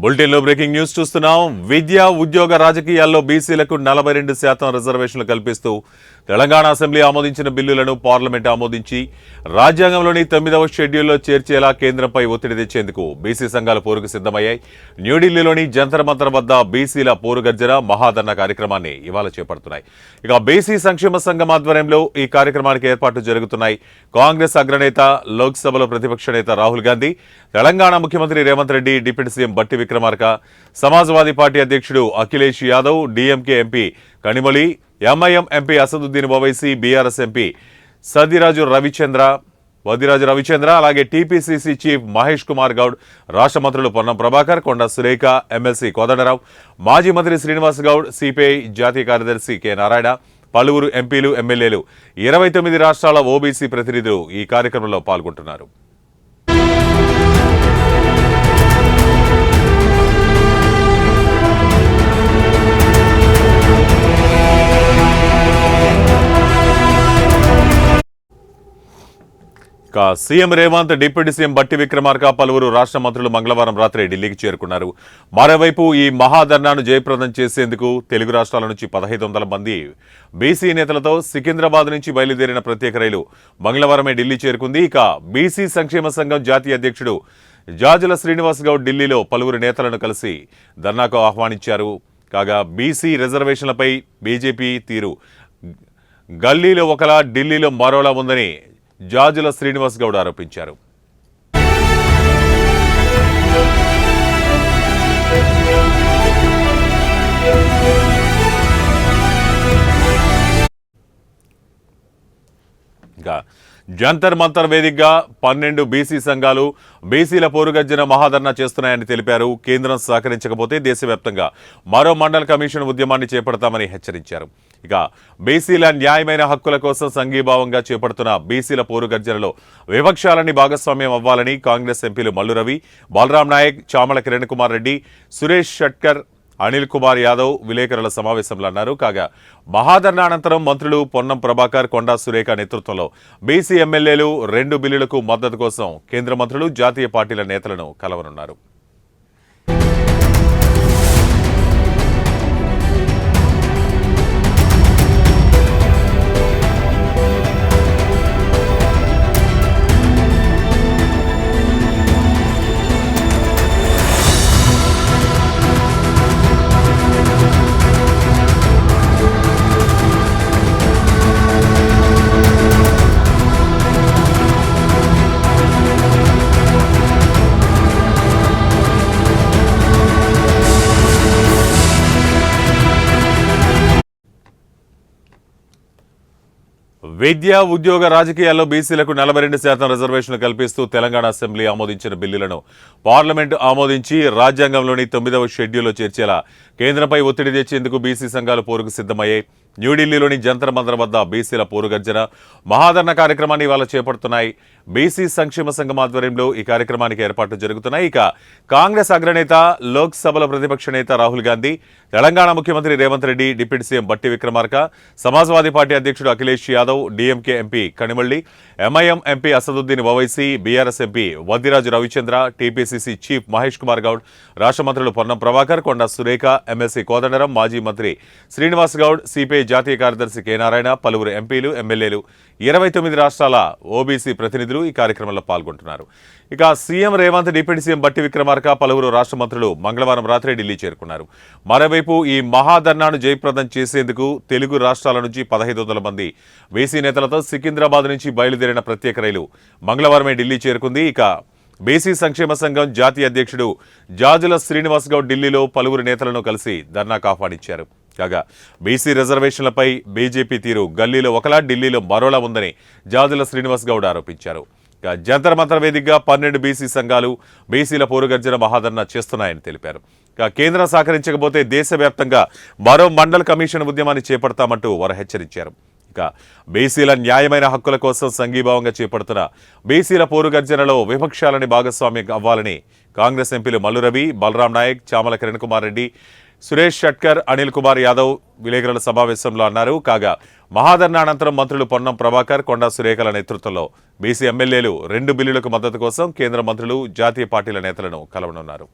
బులెటిన్లో breaking news చూస్తున్నాం. విద్య, ఉద్యోగ, రాజకీయాల్లో బీసీలకు 42% రిజర్వేషన్లు కల్పిస్తూ తెలంగాణ అసెంబ్లీ ఆమోదించిన బిల్లులను పార్లమెంట్ ఆమోదించి రాజ్యాంగంలోని 9వ షెడ్యూల్లో చేర్చేలా కేంద్రంపై ఒత్తిడి తెచ్చేందుకు బీసీ సంఘాలు పోరుకు సిద్ధమయ్యాయి. న్యూఢిల్లీలోని జంతర్ మంతర్ వద్ద బీసీల పోరుగర్జన మహాధర్నా కార్యక్రమాన్ని ఇవాళ చేపడుతున్నాయి. ఇక బీసీ సంక్షేమ సంఘం ఆధ్వర్యంలో ఈ కార్యక్రమానికి ఏర్పాట్లు జరుగుతున్నాయి. కాంగ్రెస్ అగ్రనేత, లోక్సభలో ప్రతిపక్ష నేత రాహుల్ గాంధీ, తెలంగాణ ముఖ్యమంత్రి రేవంత్ రెడ్డి, డిప్యూటీ సీఎం బట్టి విక్రమార్క, సమాజ్వాదీ పార్టీ అధ్యక్షుడు Akhilesh Yadav, DMK MP Kanimozhi, MIM MP Asaduddin Owaisi, BRS MP Vaddiraju Ravichandra, అలాగే టీపీసీసీ చీఫ్ మహేష్ కుమార్ గౌడ్, రాష్ట్ర మంత్రులు పొన్నం ప్రభాకర్, కొండా సురేఖ, ఎమ్మెల్సీ కోదండరావు, మాజీ మంత్రి శ్రీనివాస్ గౌడ్, సిపిఐ జాతీయ కార్యదర్శి కె నారాయణ, పలువురు ఎంపీలు, ఎమ్మెల్యేలు, 29 రాష్ట్రాల ఓబీసీ ప్రతినిధులు ఈ కార్యక్రమంలో పాల్గొంటున్నారు. సీఎం రేవంత్, డిప్యూటీ సీఎం బట్టి విక్రమార్క, పలువురు రాష్ట్ర మంత్రులు మంగళవారం రాత్రి ఢిల్లీకి చేరుకున్నారు. మరోవైపు ఈ మహాధర్నాను జయప్రదం చేసేందుకు తెలుగు రాష్ట్రాల నుంచి 1500 మంది బీసీ నేతలతో సికింద్రాబాద్ నుంచి బయలుదేరిన ప్రత్యేక రైలు మంగళవారమే ఢిల్లీ చేరుకుంది. ఇక బీసీ సంక్షేమ సంఘం జాతీయ అధ్యక్షుడు జాజుల శ్రీనివాస్ గౌడ్ ఢిల్లీలో పలువురు నేతలను కలిసి ధర్నాకు ఆహ్వానించారు. కాగా బీసీ రిజర్వేషన్లపై బీజేపీ తీరు గల్లీలో ఒకలా, ఢిల్లీలో మరోలా ఉందని జాజుల శ్రీనివాస్ గౌడ్ ఆరోపించారు. జంతర్ మంతర్ వేదికగా 12 బీసీ సంఘాలు బీసీల పోరుగర్జన మహాధర్నా చేస్తున్నాయని తెలిపారు. కేంద్రం సహకరించకపోతే దేశవ్యాప్తంగా మరో మండల కమిషన్ ఉద్యమాన్ని చేపడతామని హెచ్చరించారు. ఇక బీసీల న్యాయమైన హక్కుల కోసం సంఘీభావంగా చేపడుతున్న బీసీల పోరుగర్జనలో విపక్షాలని భాగస్వామ్యం అవ్వాలని కాంగ్రెస్ ఎంపీలు మల్లు రవి, బలరాం నాయక్, చామల కిరణ్ కుమార్ రెడ్డి, సురేష్ షట్కర్, అనిల్ కుమార్ యాదవ్ విలేకరుల సమావేశంలో అన్నారు. కాగా మహాధర్నా అనంతరం మంత్రులు పొన్నం ప్రభాకర్, కొండా సురేఖ నేతృత్వంలో బీసీ ఎమ్మెల్యేలు 2 బిల్లులకు మద్దతు కోసం కేంద్ర మంత్రులు, జాతీయ పార్టీల నేతలను కలవనున్నారు. విద్య, ఉద్యోగ, రాజకీయాల్లో బీసీలకు 42% రిజర్వేషన్లు కల్పిస్తూ తెలంగాణ అసెంబ్లీ ఆమోదించిన బిల్లులను పార్లమెంటు ఆమోదించి రాజ్యాంగంలోని 9వ షెడ్యూల్లో చేర్చేలా కేంద్రంపై ఒత్తిడి తెచ్చేందుకు బీసీ సంఘాలు పోరుకు సిద్ధమయ్యాయి. న్యూఢిల్లీలోని జంతర్ మంతర్ వద్ద బీసీల పోరుగర్జన మహాధర్నా కార్యక్రమాన్ని ఇవాళ చేపడుతున్నాయి. బీసీ సంక్షేమ సంఘం ఆధ్వర్యంలో ఈ కార్యక్రమానికి ఏర్పాట్లు జరుగుతున్నాయి. ఇక కాంగ్రెస్ అగ్రనేత, లోక్సభలో ప్రతిపక్ష నేత రాహుల్ గాంధీ, తెలంగాణ ముఖ్యమంత్రి రేవంత్ రెడ్డి, డిప్యూటీ సీఎం బట్టి విక్రమార్క, సమాజ్వాదీ పార్టీ అధ్యక్షుడు Akhilesh Yadav, DMK MP Kanimozhi, MIM MP Asaduddin Owaisi, BRS MP Vaddiraju Ravichandra, TPCC chief Mahesh Kumar Goud, రాష్ట్ర మంత్రులు పొన్నం ప్రభాకర్, కొండా సురేఖ, ఎమ్మెల్సీ కోదండరాం, మాజీ మంత్రి శ్రీనివాస్ గౌడ్, సిపిఐ జాతీయ కార్యదర్శి కె నారాయణ, పలువురు ఎంపీలు, ఎమ్మెల్యేలు, 29 రాష్ట్రాల ఓబీసీ ప్రతినిధులు ఈ కార్యక్రమంలో పాల్గొంటున్నారు. ఇక సీఎం రేవంత్, డిప్యూటీ సీఎం బట్టి విక్రమార్క, పలువురు రాష్ట్ర మంత్రులు మంగళవారం రాత్రి ఢిల్లీ చేరుకున్నారు. మరోవైపు ఈ మహాధర్నాను జయప్రదం చేసేందుకు తెలుగు రాష్ట్రాల నుంచి 1500 మంది బీసీ నేతలతో సికింద్రాబాద్ నుంచి బయలుదేరిన ప్రత్యేక రైలు మంగళవారమే ఢిల్లీ చేరుకుంది. ఇక బీసీ సంక్షేమ సంఘం జాతీయ అధ్యక్షుడు జాజుల శ్రీనివాస్ గౌడ్ ఢిల్లీలో పలువురు నేతలను కలిసి ధర్నాకు ఆహ్వానించారు. కాగా బీసీ రిజర్వేషన్లపై బీజేపీ తీరు గల్లీలో ఒకలా, ఢిల్లీలో మరోలా ఉందని జాజుల శ్రీనివాస్ గౌడ్ ఆరోపించారు. జంతర్ మంతర్ వేదికగా 12 బీసీ సంఘాలు బీసీల పోరుగర్జన మహాధర్నా చేస్తున్నాయని తెలిపారు. కేంద్రం సహకరించకపోతే దేశవ్యాప్తంగా మరో మండల కమిషన్ ఉద్యమాన్ని చేపడతామంటూ వారు హెచ్చరించారు. ఇక బీసీల న్యాయమైన హక్కుల కోసం సంఘీభావంగా చేపడుతున్న బీసీల పోరుగర్జనలో విపక్షాలని భాగస్వామ్యం అవ్వాలని కాంగ్రెస్ ఎంపీలు మల్లు రవి, బలరాం నాయక్, చామల కిరణ్ కుమార్ రెడ్డి, సురేష్ షట్కర్, అనిల్ కుమార్ యాదవ్ విలేకరుల సమావేశంలో అన్నారు. కాగా మహాధర్నా అనంతరం మంత్రులు పొన్నం ప్రభాకర్, కొండా సురేఖల నేతృత్వంలో బీసీ ఎమ్మెల్యేలు 2 బిల్లులకు మద్దతు కోసం కేంద్ర మంత్రులు, జాతీయ పార్టీల నేతలను కలవనున్నారు.